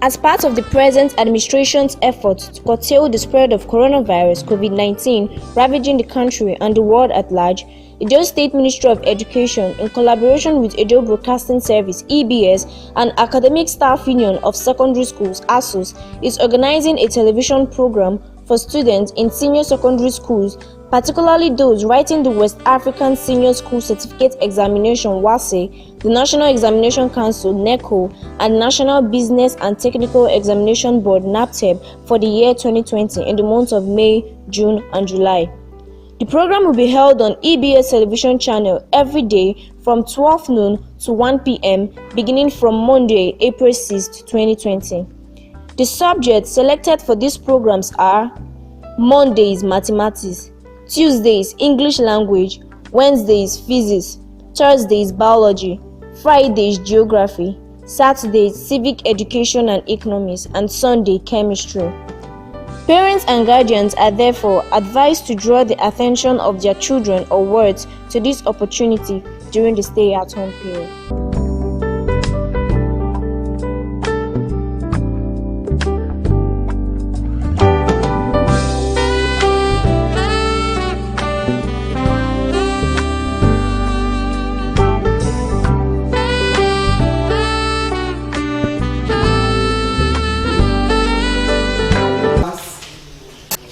As part of the present administration's efforts to curtail the spread of coronavirus COVID-19 ravaging the country and the world at large, Edo State Ministry of Education, in collaboration with Edo Broadcasting Service (EBS) and Academic Staff Union of Secondary Schools (Asuss), is organizing a television program for students in senior secondary schools, particularly those writing the West African Senior School Certificate Examination (WASE), the National Examination Council (NECO), and National Business and Technical Examination Board (NAPTEB) for the year 2020 in the months of May, June, and July. The program will be held on EBS television channel every day from 12 noon to 1 p.m. beginning from Monday, April 6, 2020. The subjects selected for these programs are Mondays Mathematics, Tuesdays English Language, Wednesdays Physics, Thursdays Biology, Fridays Geography, Saturdays Civic Education and Economics, and Sunday Chemistry. Parents and guardians are therefore advised to draw the attention of their children or wards to this opportunity during the stay-at-home period.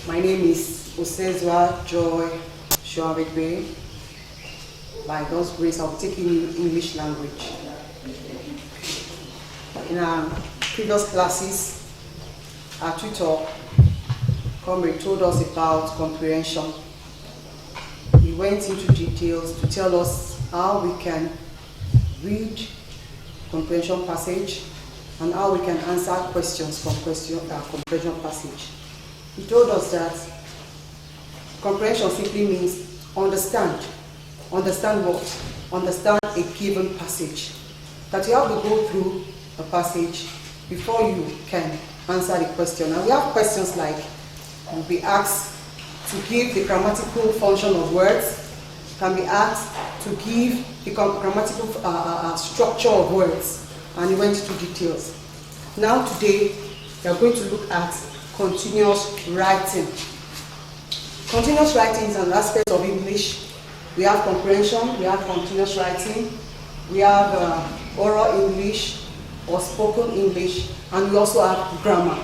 My name is Asuss Joy Shoabekbe. By God's grace, I'll be taking English language. In our previous classes, our tutor, Comrade, told us about comprehension. He went into details to tell us how we can read comprehension passage and how we can answer questions from comprehension passage. He told us that comprehension simply means understand. Understand what? Understand a given passage. That you have to go through a passage before you can answer the question. And we have questions like, you'll be asked to give the grammatical function of words, can be asked to give the grammatical structure of words, and he went into details. Now today, we are going to look at continuous writing. Continuous writing is an aspect of English. We have comprehension, we have continuous writing, we have oral English or spoken English, and we also have grammar.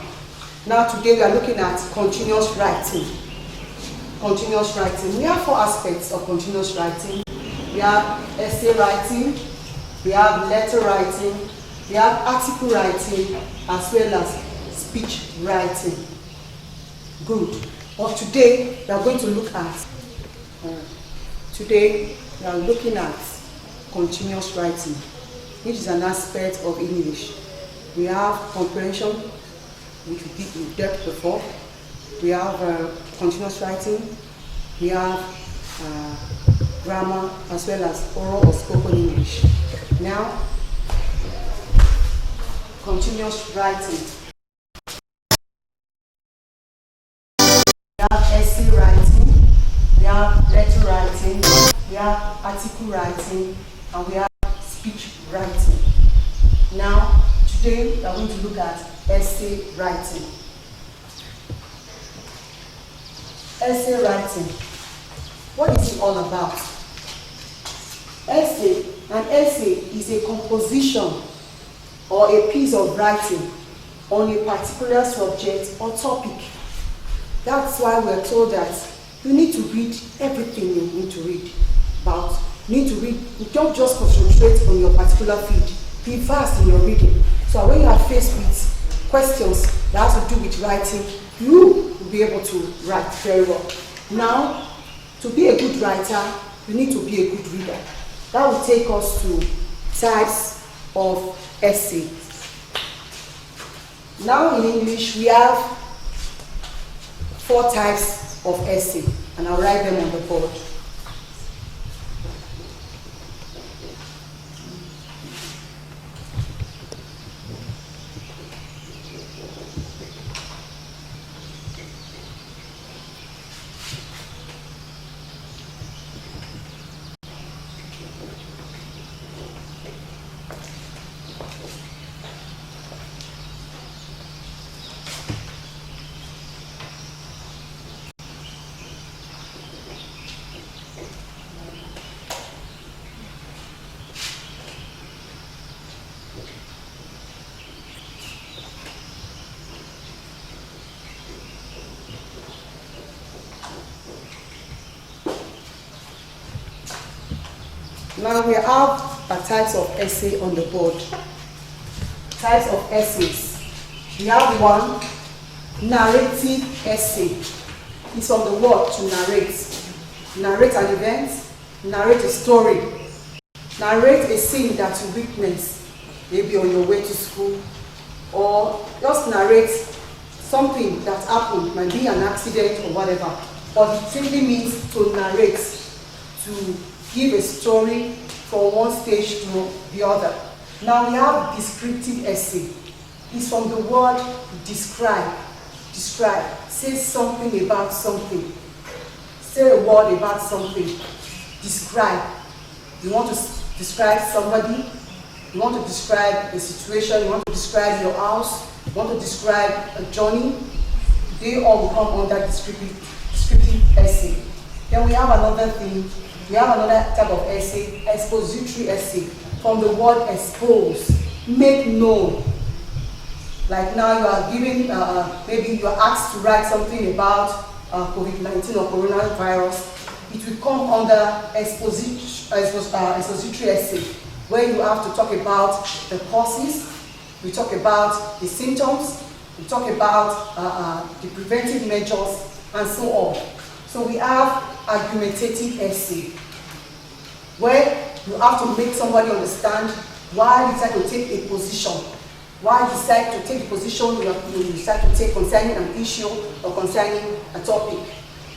Now today we are looking at continuous writing. Continuous writing. We have four aspects of continuous writing. We have essay writing, we have letter writing, we have article writing, as well as speech writing. Good. But today we are going to look at continuous writing, which is an aspect of English. We have comprehension, which we did in depth before. We have continuous writing. We have grammar, as well as oral or spoken English. Now, continuous writing. We have essay writing, we have letter writing, we have article writing, and we have speech writing. Now, today we are going to look at essay writing. Essay writing. What is it all about? An essay is a composition or a piece of writing on a particular subject or topic. That's why we're told that you need to read everything you need to read about. You need to read, you don't just concentrate on your particular field. Be vast in your reading. So when you are faced with questions that have to do with writing, you will be able to write very well. Now, to be a good writer, you need to be a good reader. That will take us to types of essay. Now in English, we have 4 types of essay, and I'll write them on the board. Now we have types of essay on the board. Types of essays. We have one, narrative essay. It's from the word to narrate. Narrate an event, narrate a story, narrate a scene that you witness, maybe on your way to school, or just narrate something that happened, might be an accident or whatever. But it simply means to narrate, to give a story from one stage to the other. Now we have descriptive essay. It's from the word describe. Describe. Say something about something. Say a word about something. Describe. You want to describe somebody. You want to describe a situation. You want to describe your house. You want to describe a journey. They all come under descriptive essay. Then we have another thing. We have another type of essay, expository essay, from the word expose, make known. Like now you are giving, maybe you are asked to write something about COVID-19 or coronavirus. It will come under expository essay, where you have to talk about the causes, we talk about the symptoms, we talk about the preventive measures, and so on. So we have argumentative essay, where you have to make somebody understand why you decide to take a position, why you decide to take the position you decide to take concerning an issue or concerning a topic.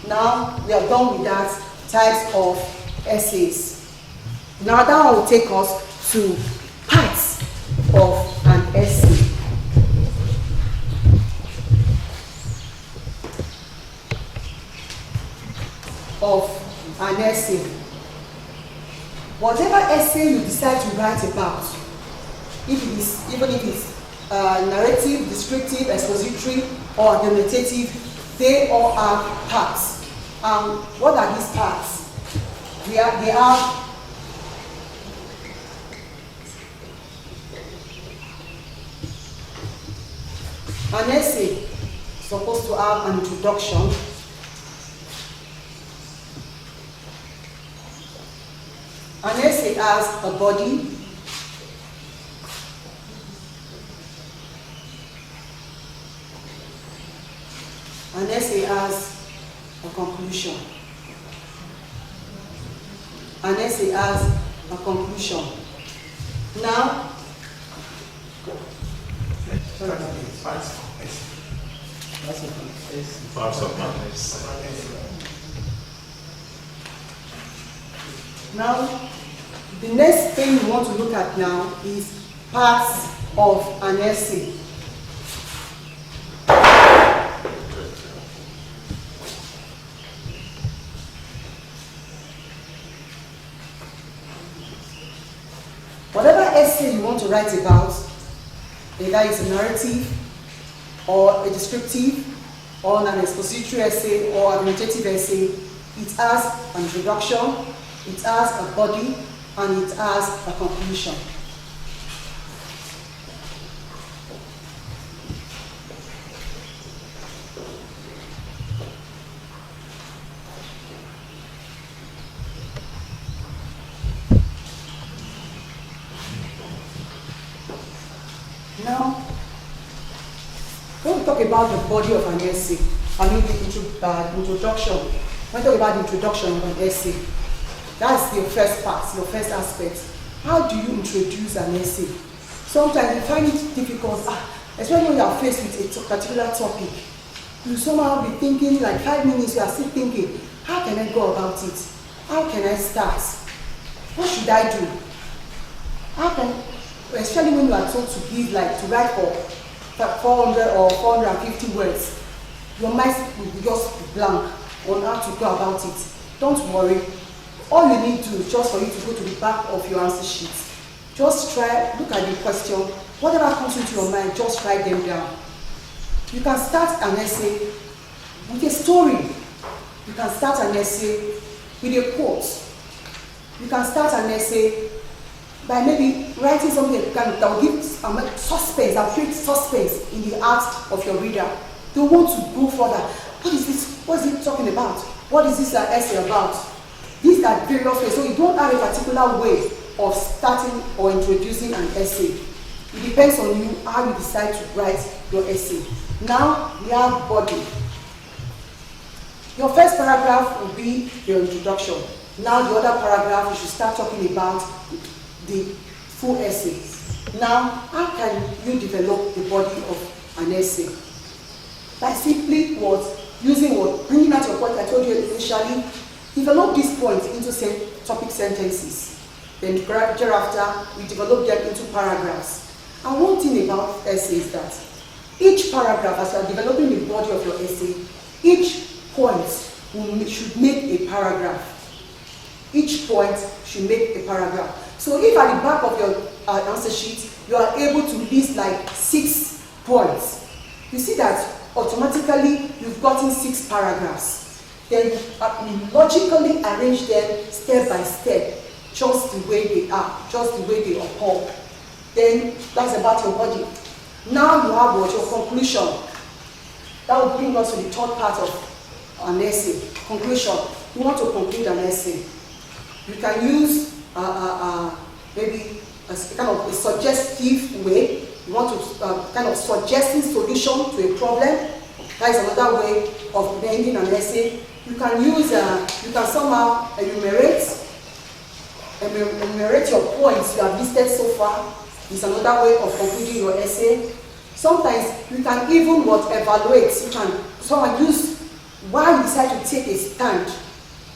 Now we are done with that types of essays. Now that will take us to parts of an essay. Whatever essay you decide to write about, even if it's narrative, descriptive, expository, or argumentative, they all have parts. What are these parts? They have an essay supposed to have an introduction. An essay has a body, an essay has a conclusion. An essay has a conclusion. Now, now, the next thing we want to look at now is parts of an essay. Whatever essay you want to write about, either it's a narrative, or a descriptive, or an expository essay, or argumentative essay, it has an introduction, it has a body, and it has a conclusion. Now, when we talk about the body of an essay, the introduction, when we talk about the introduction of an essay, that's your first part, your first aspect. How do you introduce an essay? Sometimes you find it difficult, especially when you are faced with a particular topic. You somehow be thinking, like 5 minutes, you are still thinking, how can I go about it? How can I start? What should I do? Especially when you are told to write for 400 or 450 words, your mind will just be blank on how to go about it. Don't worry. All you need to do is just for you to go to the back of your answer sheet. Just try, look at the question, whatever comes into your mind, just write them down. You can start an essay with a story. You can start an essay with a quote. You can start an essay by maybe writing something that will give suspense, that will create suspense in the heart of your reader. They want to go further. What is this? What is it talking about? What is this essay about? These are are various ways. So you don't have a particular way of starting or introducing an essay. It depends on you how you decide to write your essay. Now we have body. Your first paragraph will be your introduction. Now the other paragraph, you should start talking about the full essay. Now, how can you develop the body of an essay? By simply bringing out your point I told you initially, develop these points into topic sentences. Then thereafter, we develop them into paragraphs. And one thing about essay is that each paragraph, as you are developing the body of your essay, each point should make a paragraph. Each point should make a paragraph. So if at the back of your answer sheet, you are able to list like 6 points, you see that automatically you've gotten 6 paragraphs. Then you logically arrange them step by step, just the way they are, just the way they occur. Then that's about your body. Now you have your conclusion. That will bring us to the third part of an essay. Conclusion. You want to conclude an essay. You can use maybe a kind of a suggestive way. You want to kind of suggesting solution to a problem. That is another way of ending an essay. You can use, you can somehow enumerate your points you have listed so far. It's another way of concluding your essay. Sometimes you can even evaluate. You can use why you decide to take a stand,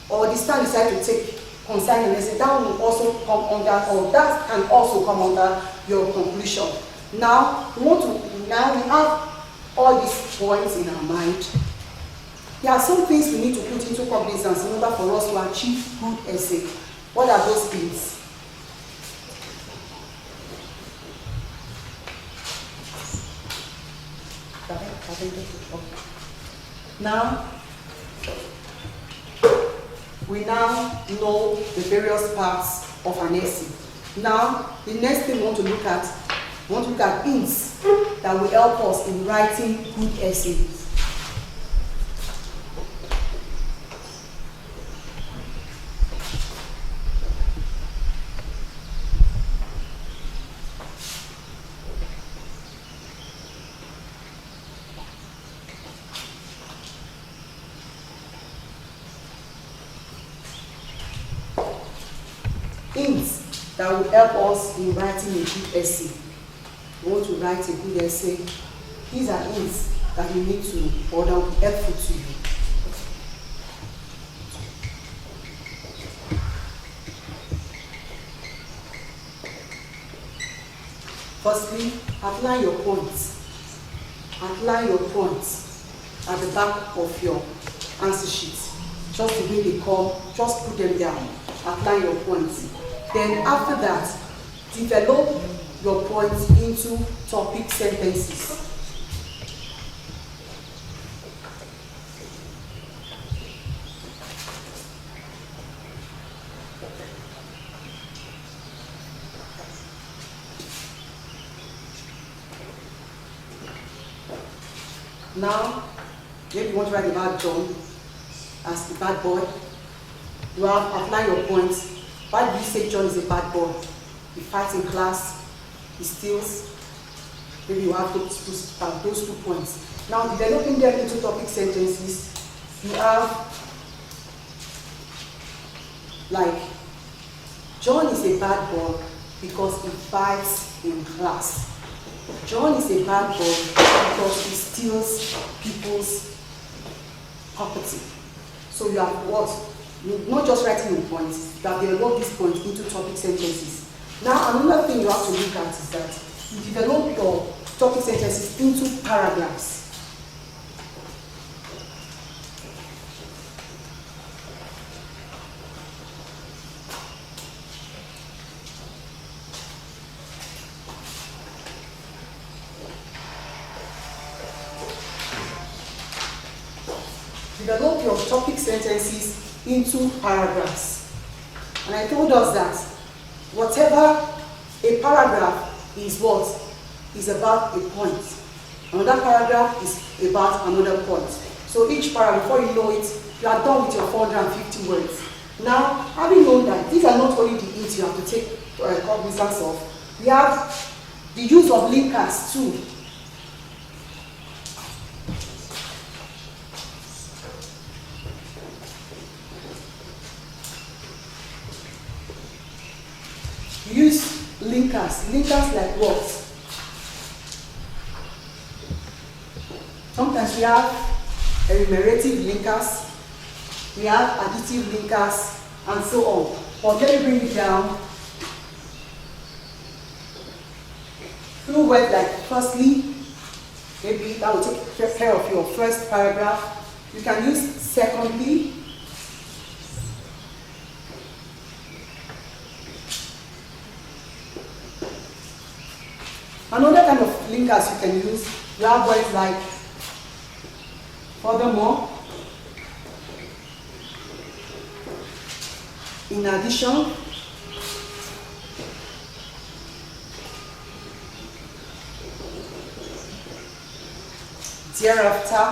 or the stand you decide to take concerning an essay. That will also come under, or that can also come under your conclusion. Now we have all these points in our mind. There are some things we need to put into cognizance in order for us to achieve good essay. What are those things? Now, we now know the various parts of an essay. Now, the next thing we want to look at hints that will help us in writing good essays. Hints that will help us in writing a good essay. You want to write a good essay, these are hints that you need to, or that will be helpful to you. Firstly, outline your points. Outline your points at the back of your answer sheet. Just the way they come, just put them down. Outline your points. Then after that, develop your points into topic sentences. Now, maybe you want to write about John as the bad boy. You have outlined your points. Why do you say John is a bad boy? He fights in class, he steals. Maybe you have those 2 points. Now, developing them into topic sentences, you have like, John is a bad boy because he fights in class. John is a bad boy because he steals people's property. So you have what? You're not just writing in points, you have developed these points into topic sentences. Now, another thing you have to look at is that you develop your topic sentences into paragraphs. Develop your topic sentences into paragraphs. And I told us that whatever a paragraph is what is about a point. Another paragraph is about another point. So each paragraph, before you know it, you are done with your 450 words. Now, having known that these are not only the hints you have to take cognizance of, we have the use of linkers too. Use linkers like what? Sometimes we have enumerative linkers, we have additive linkers, and so on. But let me bring it down through words like firstly, maybe that will take care of your first paragraph. You can use secondly, another kind of linkers you can use, you have words like furthermore, in addition, thereafter,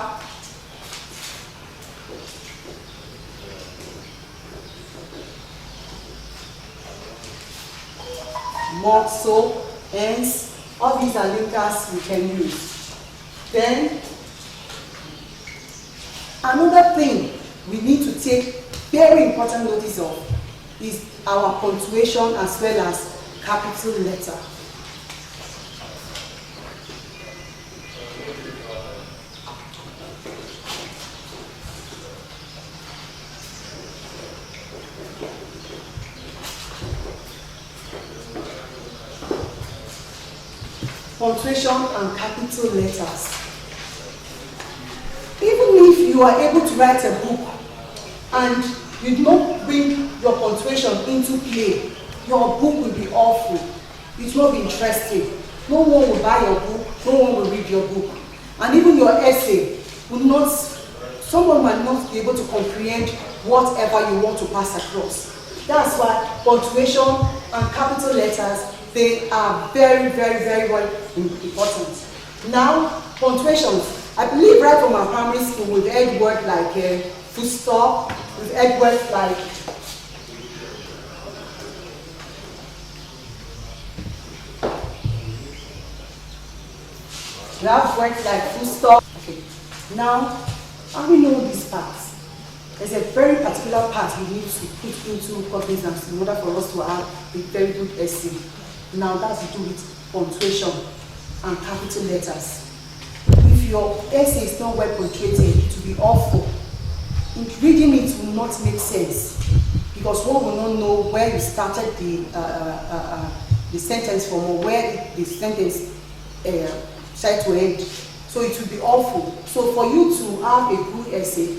more so, hence. All these are linkers you can use. Then, another thing we need to take very important notice of is our punctuation as well as capital letter. Punctuation and capital letters. Even if you are able to write a book and you do not bring your punctuation into play, your book will be awful. It will not be interesting. No one will buy your book, no one will read your book. And even your essay will not, someone might not be able to comprehend whatever you want to pass across. That's why punctuation and capital letters, they are very, very, very well important. Now, punctuations. I believe right from our primary school, we've heard words like full stop, we've heard words like we have words like full stop. Okay. Now, how we know these parts? There's a very particular part we need to put into cognizance in order for us to have a very good essay. Now, that's to do with punctuation and capital letters. If your essay is not well punctuated, it will be awful. In reading it will not make sense because one will not know where you started the sentence from or where the sentence started to end. So it will be awful. So for you to have a good essay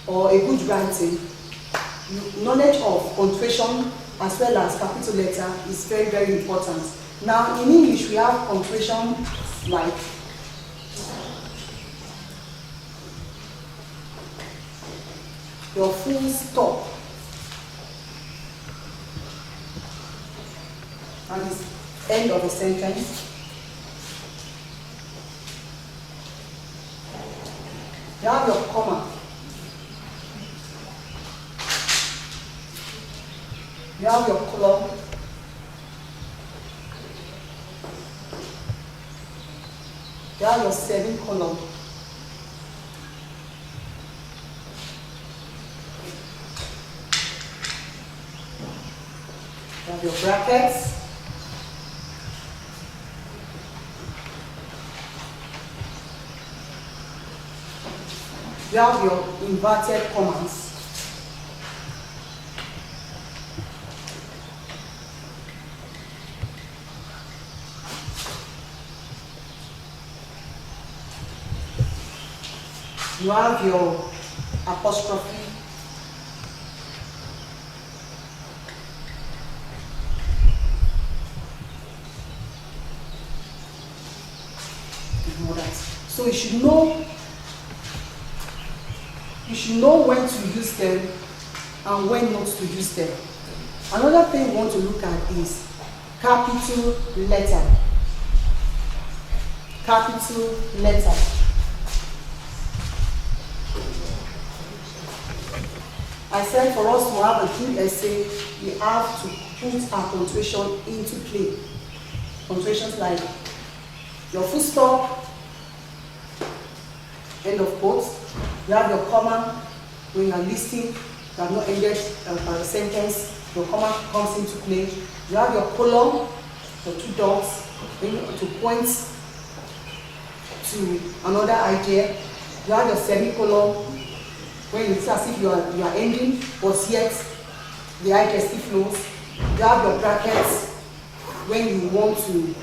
or a good writing, knowledge of punctuation as well as capital letter is very, very important. Now in English we have punctuation like your full stop. That is end of a sentence. You have your comma. You have your column. You have your semicolon. You have your brackets. You have your inverted commas. You have your apostrophe. You know that. So you should know when to use them and when not to use them. Another thing we want to look at is capital letter. Capital letter. I said for us to have a good essay, we have to put our punctuation into play. Punctuations like your full stop, end of quote. You have your comma when you are listing, you have not ended a sentence, your comma comes into play. You have your colon, your two dots, to point to another idea. You have your semicolon, when it's as if you are ending, but yet the idea still flows. You have your brackets, when you want to,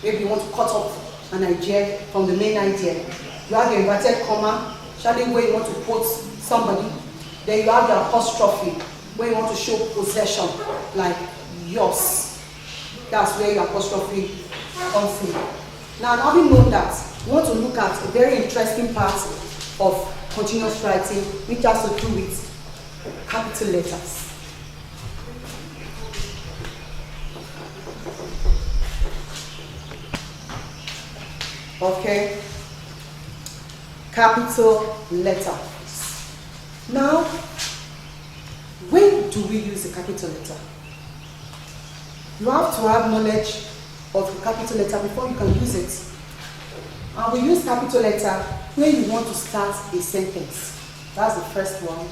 maybe you want to cut off an idea from the main idea. You have your inverted comma, shading where you want to quote somebody. Then you have your apostrophe, where you want to show possession, like yours. That's where your apostrophe comes in. Now, having known that, we want to look at a very interesting part of continuous writing, which has to do with capital letters. Okay, capital letter. Now, when do we use a capital letter? You have to have knowledge of the capital letter before you can use it. And we use capital letter when you want to start a sentence. That's the first one.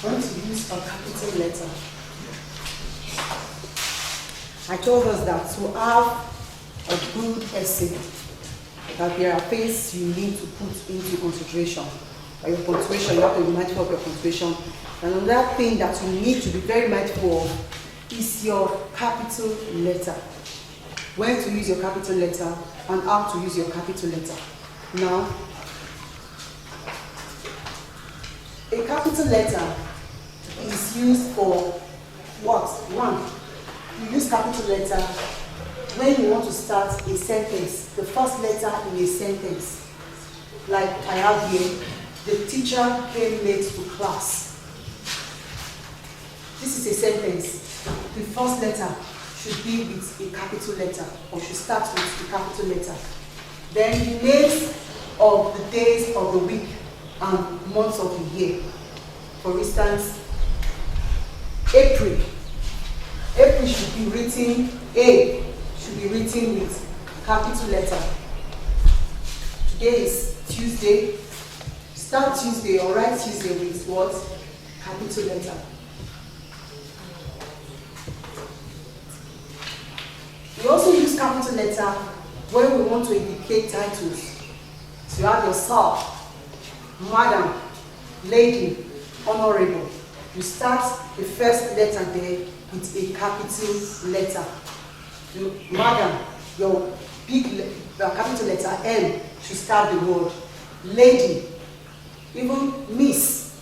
When to use a capital letter. I told us that to have a good essay, that there are things you need to put into consideration. Your punctuation, you have to be mindful of your punctuation. And another thing that you need to be very mindful of is your capital letter. When to use your capital letter and how to use your capital letter. Now, a capital letter is used for what? One, you use capital letter when you want to start a sentence, the first letter in a sentence. Like I have here, the teacher came late to class. This is a sentence. The first letter should be with a capital letter, or should start with a capital letter. Then the names of the days of the week and months of the year. For instance, April. April should be written, A should be written with capital letter. Today is Tuesday. Start Tuesday or write Tuesday with what? Capital letter. We also use capital letter when we want to indicate titles. So you have your sir, madam, lady, honorable. You start the first letter there with a capital letter. Madam, your big capital letter M should start the word. Lady, even miss,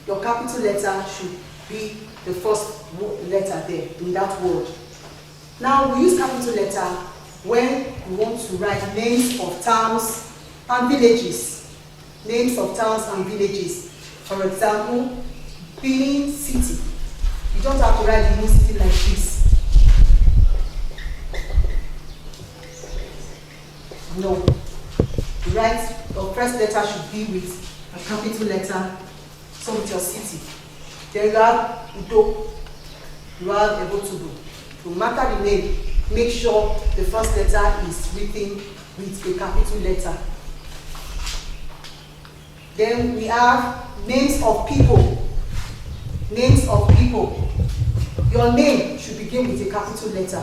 your capital letter should be the first letter there in that word. Now we use capital letter when we want to write names of towns and villages. Names of towns and villages. For example, Benin City. You don't have to write the new city like this. No. You write, your first letter should be with a capital letter, so with your city. Then you have Udo, you have Ebotudo. No matter the name, make sure the first letter is written with a capital letter. Then we have names of people. Names of people. Your name should begin with a capital letter.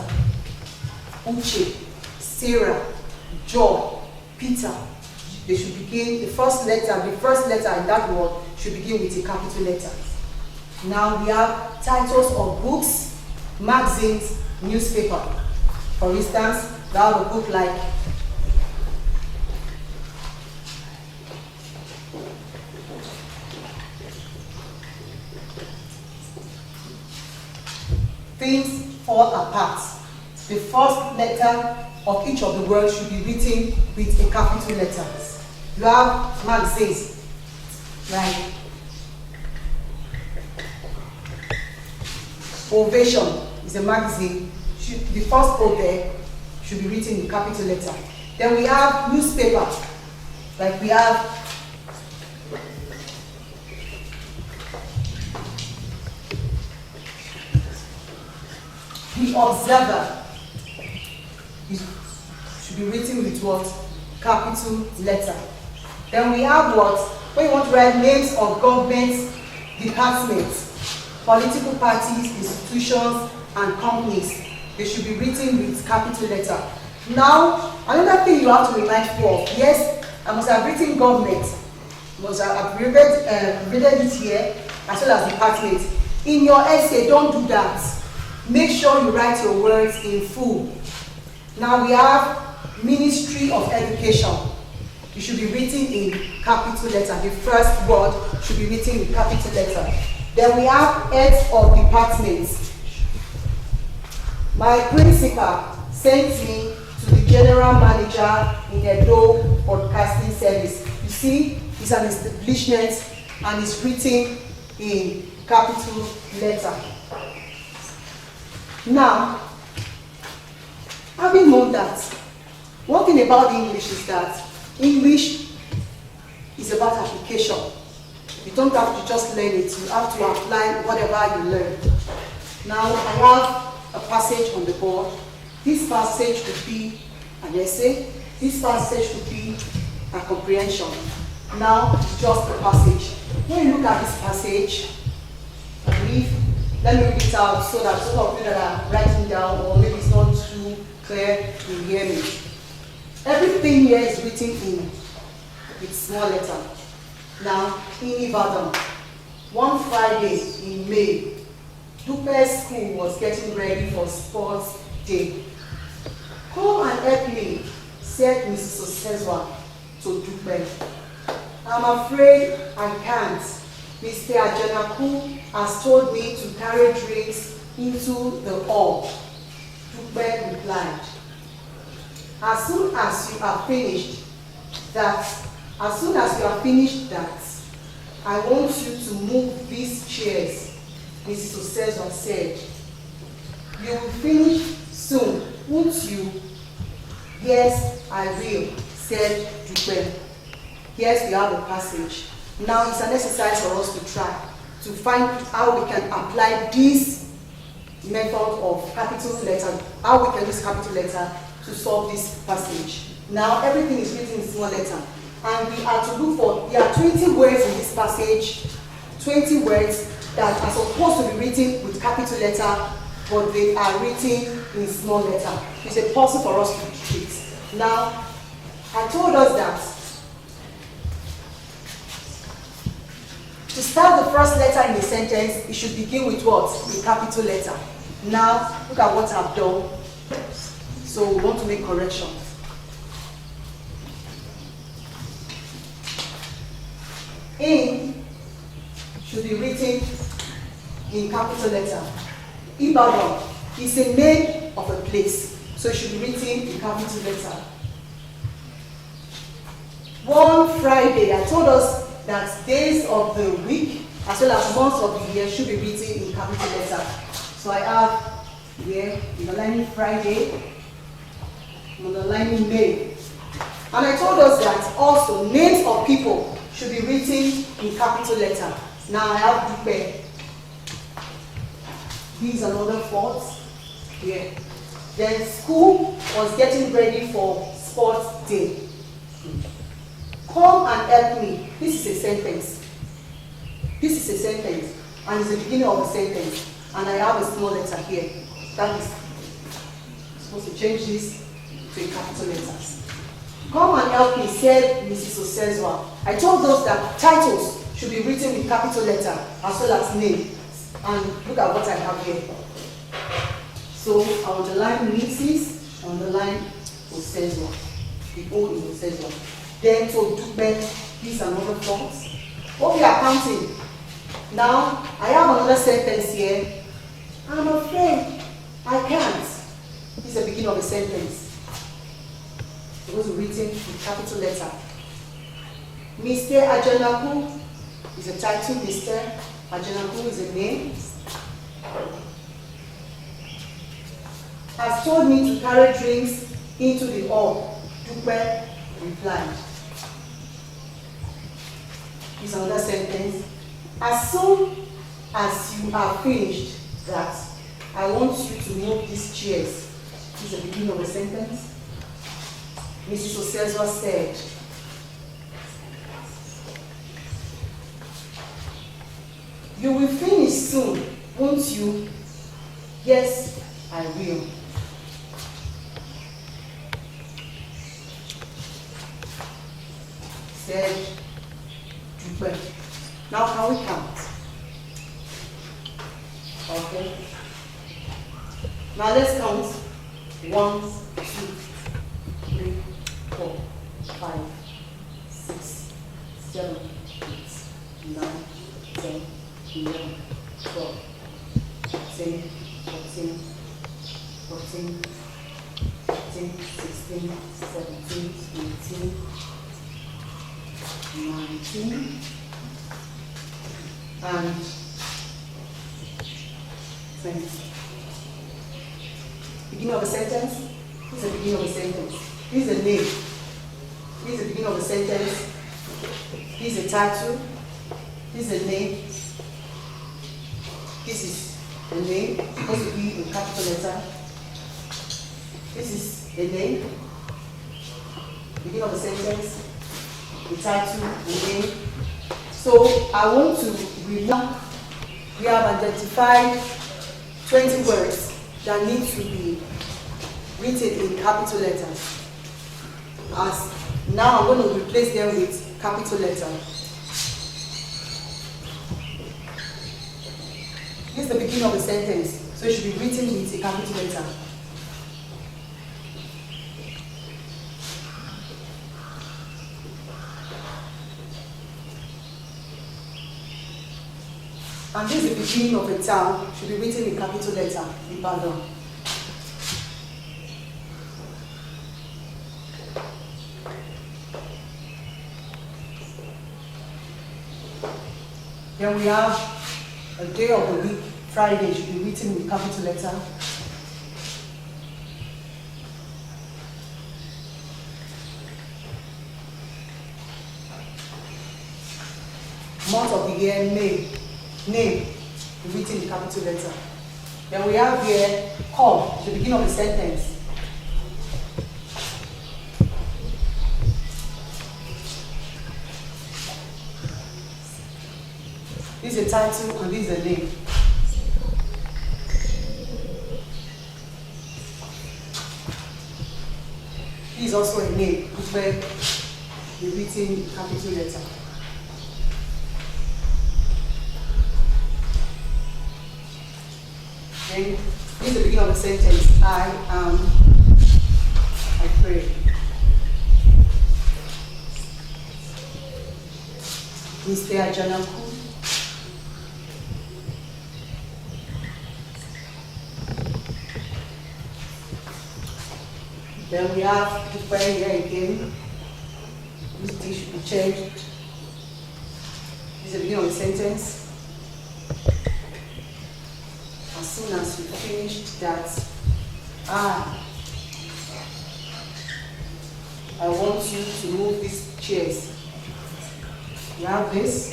Uche, Sarah, Joe, Peter. They should begin, the first letter in that word should begin with a capital letter. Now we have titles of books, magazines, newspaper. For instance, we have a book like Things Fall Apart. The first letter of each of the words should be written with a capital letters. You have magazines, right? Ovation is a magazine. The first O there should be written in capital letter. Then we have newspaper, like we have The Observer. It should be written with what? Capital letter. Then we have what? When you want to write names of government departments, political parties, institutions, and companies, they should be written with capital letter. Now, another thing you have to be mindful of, yes, I must have written government, must have abbreviated it here, as well as department. In your essay, don't do that. Make sure you write your words in full. Now we have Ministry of Education. It should be written in capital letter. The first word should be written in capital letter. Then we have heads of departments. My principal sent me to the general manager in Edo Broadcasting Service. You see, it's an establishment and it's written in capital letter. Now, having known that, one thing about English is that English is about application. You don't have to just learn it, you have to apply whatever you learn. Now, I have a passage on the board. This passage could be an essay. This passage could be a comprehension. Now, just a passage. When you look at this passage, I believe, let me read it out so that some of you that are writing down, or maybe it's not too clear to hear me. Everything here is written in with small letter. Now, in Ibadan, one Friday in May, Dupe's school was getting ready for sports day. Come and help me, said Mrs. Osezwa to Dupe. I'm afraid I can't. Mr. Ajanaku has told me to carry drinks into the hall. Dupe replied, as soon as you are finished that, I want you to move these chairs, Mrs. Osezwa said. You will finish soon, won't you? Yes, I will, said Dupe. Yes, we have a passage. Now it's an exercise for us to try to find how we can apply this method of capital letter, how we can use capital letter to solve this passage. Now everything is written in small letter, and we are to look for, there are 20 words in this passage, 20 words that are supposed to be written with capital letter, but they are written in small letter. It's a puzzle for us to treat. Now, I told us that to start the first letter in a sentence, it should begin with what? A capital letter. Now, look at what I've done. So we want to make corrections. In should be written in capital letter. Ibadan is a name of a place, so it should be written in capital letter. One Friday, I told us that days of the week as well as months of the year should be written in capital letter. So I have here underlining Friday, underlining May. And I told us that also names of people should be written in capital letter. Now I have Dupe. These are another faults here. Then school was getting ready for sports day. Come and help me. This is a sentence. This is a sentence, and it's the beginning of a sentence. And I have a small letter here. That is supposed to change this to a capital letters. Come and help me, said Mrs. Osezwa. I told us that titles should be written with capital letter as well as name. And look at what I have here. So I underline Mrs. I underline Osezwa. The O in Osezwa. Then to Dupe, these are another forms. What we are counting. Now, I have another sentence here. I'm afraid I can't. This is the beginning of a sentence. It was written in capital letter. Mr. Ajanaku is a title. Mr. Ajanaku is a name. Has told me to carry drinks into the hall. Dupe replied. Is another sentence. As soon as you have finished that, I want you to move these chairs. This is the beginning of a sentence. Mrs. Osezwa said, you will finish soon, won't you? Yes, I will. Said Dupe. Now can we count? Okay. Now let's count. 1, 2, 3, 4, 5, 6, 7, 8, 9, 10, 11, 12, 13, 14, 14, 15, 16, 17, 18, 19, and 20. Beginning of a sentence. This is the beginning of a sentence. This is a name. This is the beginning of a sentence. This is a title. This is a name. This is a name. It's supposed to be in capital letter. This is a name. Beginning of a sentence. The title, the name. So I want to remember we have identified 20 words that need to be written in capital letters. As now I'm going to replace them with capital letter. This is the beginning of a sentence, so it should be written with a capital letter. And this is the beginning of a town, should be written in capital letter, Ibadan. Then we have a day of the week, Friday, should be written with capital letter. Month of the year, May. Name written in capital letter. Then we have here come, the beginning of the sentence. This is a title and this is a name. This is also a name, which will be written in capital letter. Then this is the beginning of the sentence. I pray. Mr. Ajanaku. Then we have to pray here again. This D should be changed. This is the beginning of the sentence. As soon as you finished that, I want you to move these chairs. You have this.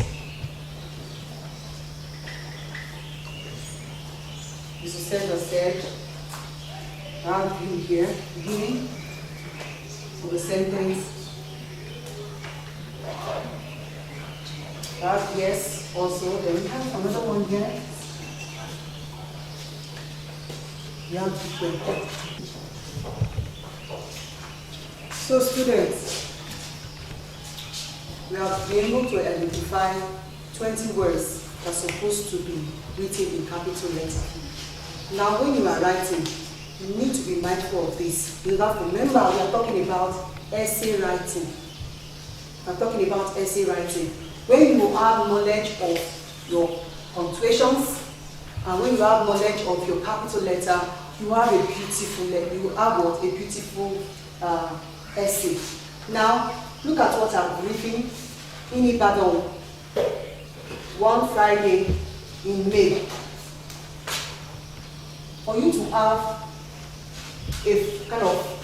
Mr. said, I have you here, beginning of the sentence. I have yes also, then we have another one here. So students, we have been able to identify 20 words that are supposed to be written in capital letter. Now when you are writing, you need to be mindful of this. You have to remember we are talking about essay writing. We are talking about essay writing. When you have knowledge of your punctuations, and when you have knowledge of your capital letter, you have a beautiful letter. You have what? A beautiful essay. Now, look at what I'm reading in Ibadan, one Friday in May. For you to have a kind of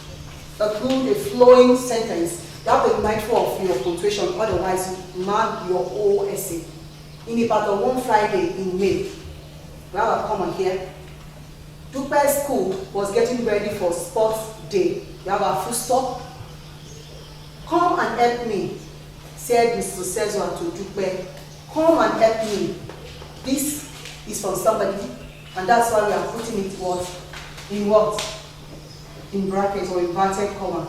a good, a flowing sentence, you have to be mindful of your punctuation, otherwise you mark your whole essay. In Ibadan, one Friday in May, we have a comment here. Dupe School was getting ready for sports day. We have a full stop. Come and help me, said Mr. Cesar to Dupe. Come and help me. This is from somebody, and that's why we are putting it in what? In brackets or inverted comma.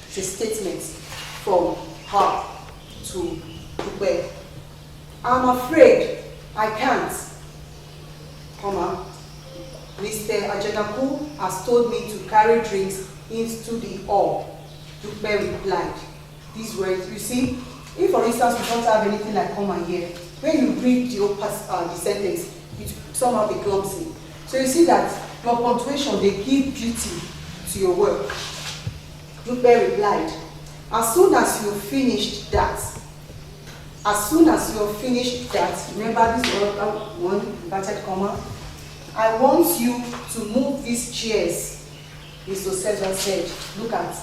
It's a statement from her to Dupe. I'm afraid I can't, comma. Mr. Ajenaku has told me to carry drinks into the hall. Dupe replied. These words, you see, if for instance we don't have anything like comma here, when you read the sentence, it somehow becomes clumsy. So you see that your punctuation, they give beauty to your work. Dupe replied, as soon as you finished that, remember this word, one inverted comma, I want you to move these chairs. Mr. Cesar said, look at,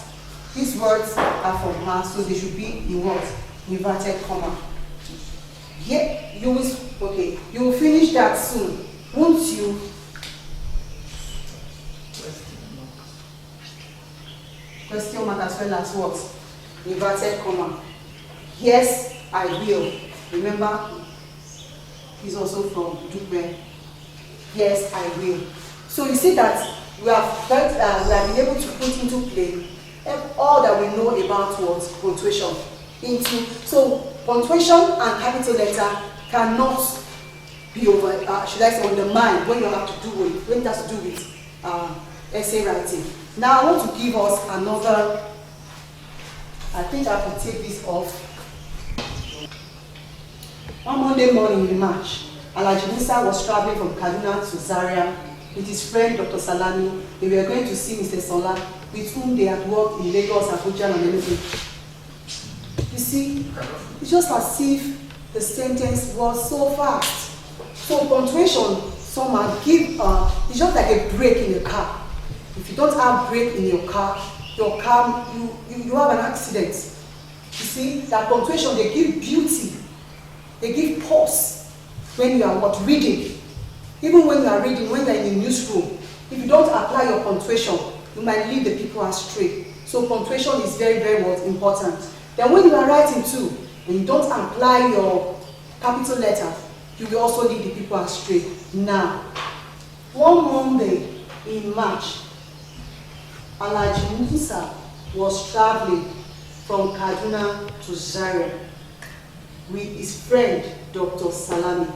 these words are from her, so they should be in what? Inverted comma. Yeah, you will finish that soon, won't you? Question mark as well as what? Inverted comma. Yes, I will. Remember, he's also from Dupe. Yes, I will. So you see that we have been able to put into play all that we know about what punctuation so punctuation and capital letter cannot be undermined when you have to do with when it has to do with essay writing. Now I want to give us another. I think I can take this off. One Monday morning in March, Alhaji Musa was traveling from Kaduna to Zaria with his friend Dr. Salami. They were going to see Mr. Sola, with whom they had worked in Lagos, Abuja, and everything. You see, it's just as if the sentence was so fast. So punctuation somehow it's just like a brake in a car. If you don't have brake in your car, you have an accident. You see, that punctuation, they give beauty, they give pause when you are reading. Even when you are reading, when you are in a newsroom, if you don't apply your punctuation, you might lead the people astray. So punctuation is very, very important. Then when you are writing too, and you don't apply your capital letter, you will also lead the people astray. Now, one Monday in March, Alhaji Musa was traveling from Kaduna to Zaria with his friend Dr. Salami.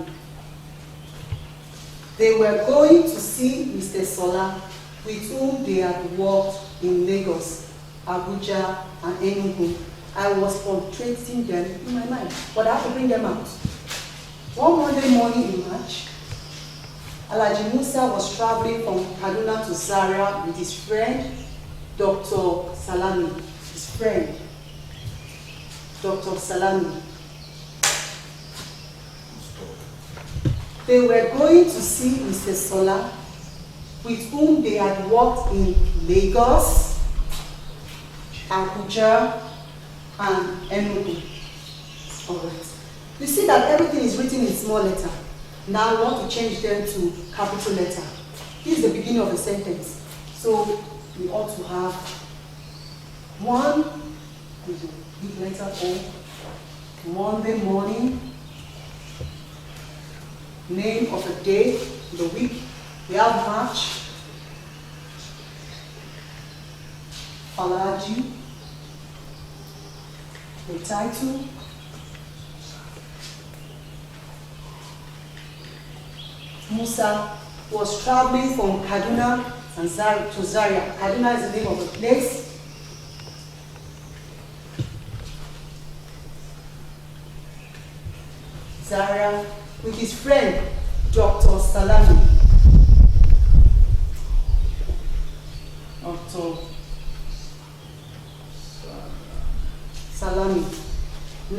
They were going to see Mr. Sola, with whom they had worked in Lagos, Abuja, and Enugu. I was punctuating them in my mind, but I have to bring them out. One Monday morning in March, Alhaji Musa was traveling from Kaduna to Zaria with his friend Dr. Salami. His friend Dr. Salami. They were going to see Mr. Sola, with whom they had worked in Lagos, Abuja, and Enugu. All right. You see that everything is written in small letter. Now I want to change them to capital letter. This is the beginning of the sentence. So we ought to have one with a big letter O, Monday morning, name of the day, the week. We have March, Alhaji, the title, Musa was traveling from Kaduna to Zaria. Kaduna is the name of the place. Zaria, with his friend, Dr. Salami. Dr.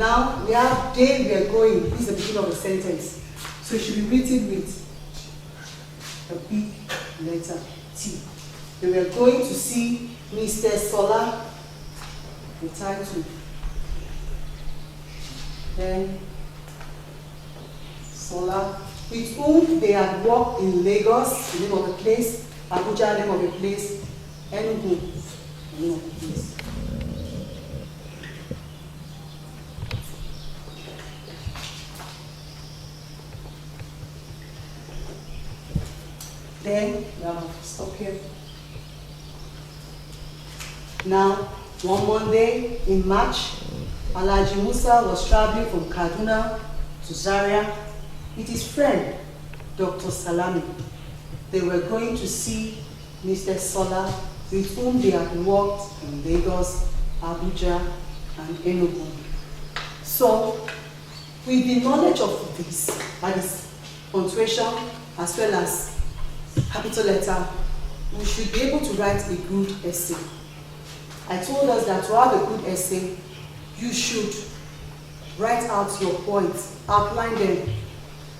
Now we have they were going. This is the beginning of the sentence. So it should be written with a big letter T. They were going to see Mr. Sola, the title. Then Sola, with whom they had worked in Lagos, the name of the place, Abuja, the name of the place, Enugu, the name of the place. Then, stop here. Now, one Monday in March, Alhaji Musa was traveling from Kaduna to Zaria with his friend, Dr. Salami. They were going to see Mr. Sola, with whom they had worked in Lagos, Abuja, and Enugu. So, with the knowledge of this, that is punctuation as well as capital letter, we should be able to write a good essay. I told us that to have a good essay, you should write out your points, outline them,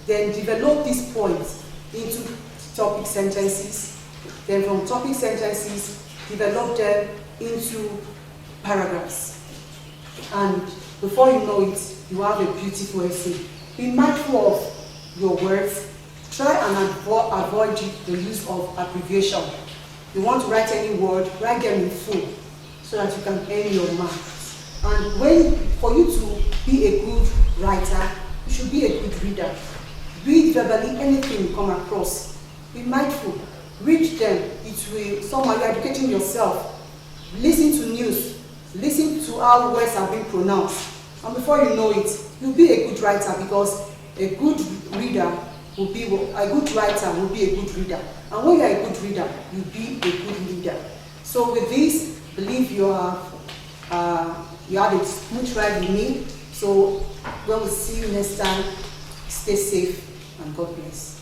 then develop these points into topic sentences, then from topic sentences, develop them into paragraphs. And before you know it, you have a beautiful essay. Be mindful of your words. Try and avoid the use of abbreviation. You want to write any word, write them in full so that you can earn your marks. And for you to be a good writer, you should be a good reader. Read verbally anything you come across. Be mindful. Read them. It will somehow you're educating yourself. Listen to news. Listen to how words are being pronounced. And before you know it, you'll be a good writer, because a good reader will be a good writer will be a good reader. And when you're a good reader, you'll be a good leader. So with this, believe you had a smooth ride with me. So when we see you next time, stay safe and God bless.